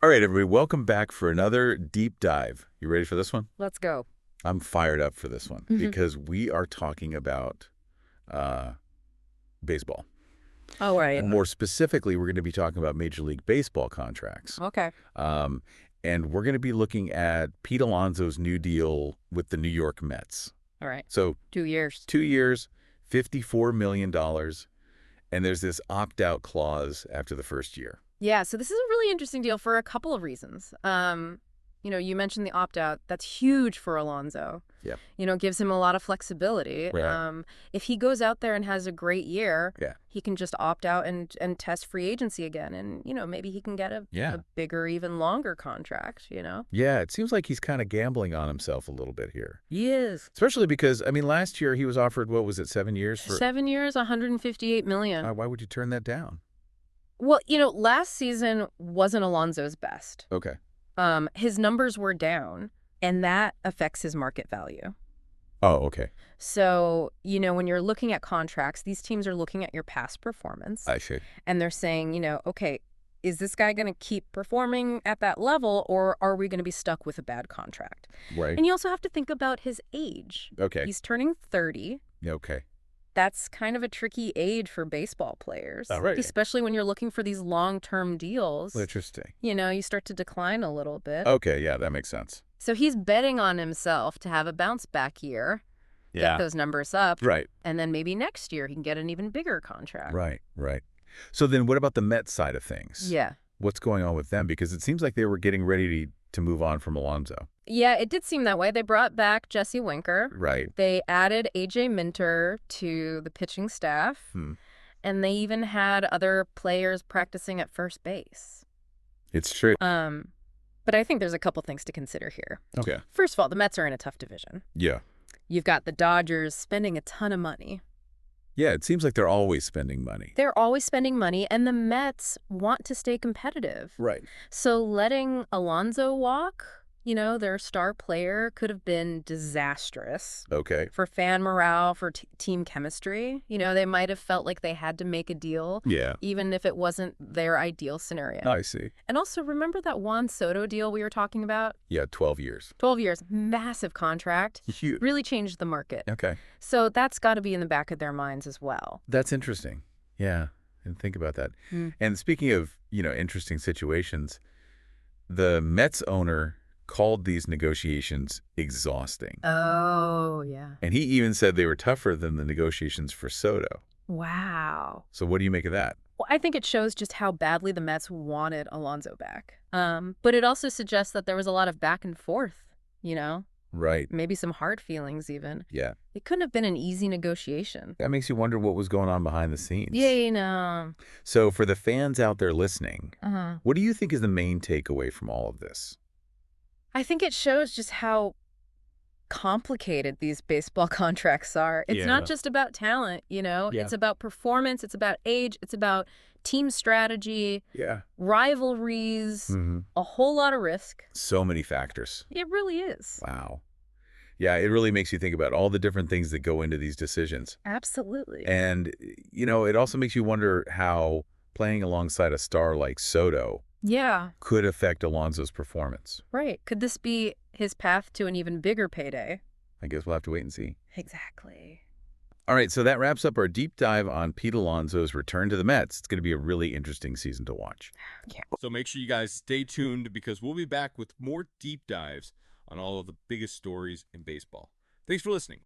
All right, everybody, welcome back for another deep dive. You ready for this one? Let's go. I'm fired up for this one because we are talking about uh, baseball. Oh, right. More specifically, we're going to be talking about Major League Baseball contracts. Okay. Um, and we're going to be looking at Pete Alonso's new deal with the New York Mets. All right. So 2 years. 2 years, $54 million, and there's this opt-out clause after the first year. Yeah, so this is a really interesting deal for a couple of reasons. You mentioned the opt-out. That's huge for Alonso. Yeah. Gives him a lot of flexibility. Right. If he goes out there and has a great year, Yeah. he can just opt out and test free agency again. And, maybe he can get a bigger, even longer contract, Yeah, it seems like he's kind of gambling on himself a little bit here. He is. Especially because, last year he was offered, what was it, 7 years? 7 years, $158 million. Why would you turn that down? Well, last season wasn't Alonso's best. Okay. His numbers were down, and that affects his market value. Oh, okay. So, when you're looking at contracts, these teams are looking at your past performance. I see. And they're saying, okay, is this guy going to keep performing at that level, or are we going to be stuck with a bad contract? Right. And you also have to think about his age. Okay. He's turning 30. Okay. That's kind of a tricky age for baseball players. All right. Especially when you're looking for these long-term deals. Interesting. You start to decline a little bit. Okay, yeah, that makes sense. So he's betting on himself to have a bounce-back year, get those numbers up. Right. And then maybe next year he can get an even bigger contract. Right. So then what about the Mets side of things? Yeah. What's going on with them? Because it seems like they were getting ready to move on from Alonso. Yeah, it did seem that way. They brought back Jesse Winker. Right. They added A.J. Minter to the pitching staff. And they even had other players practicing at first base. It's true. But I think there's a couple things to consider here. Okay. First of all, the Mets are in a tough division. Yeah. You've got the Dodgers spending a ton of money. Yeah, it seems like they're always spending money. They're always spending money, and the Mets want to stay competitive. Right. So letting Alonso walk, their star player, could have been disastrous. Okay. For fan morale, for team chemistry. They might have felt like they had to make a deal. Yeah. Even if it wasn't their ideal scenario. I see. And also, remember that Juan Soto deal we were talking about? Yeah, 12 years. 12 years. Massive contract. Huge. Really changed the market. Okay. So that's got to be in the back of their minds as well. That's interesting. Yeah, and think about that. And speaking of, interesting situations, the Mets owner called these negotiations exhausting. Oh, yeah. And he even said they were tougher than the negotiations for Soto. Wow. So what do you make of that? Well, I think it shows just how badly the Mets wanted Alonso back. But it also suggests that there was a lot of back and forth, Right. Maybe some hard feelings even. Yeah. It couldn't have been an easy negotiation. That makes you wonder what was going on behind the scenes. Yeah, So for the fans out there listening, what do you think is the main takeaway from all of this? I think it shows just how complicated these baseball contracts are. It's not just about talent, It's about performance, it's about age, it's about team strategy, rivalries, a whole lot of risk. So many factors. It really is. Wow. Yeah, it really makes you think about all the different things that go into these decisions. Absolutely. And, it also makes you wonder how playing alongside a star like Soto could affect Alonso's performance. Right. Could this be his path to an even bigger payday? I guess we'll have to wait and see. Exactly. All right, so that wraps up our deep dive on Pete Alonso's return to the Mets. It's going to be a really interesting season to watch. Yeah. So make sure you guys stay tuned because we'll be back with more deep dives on all of the biggest stories in baseball. Thanks for listening.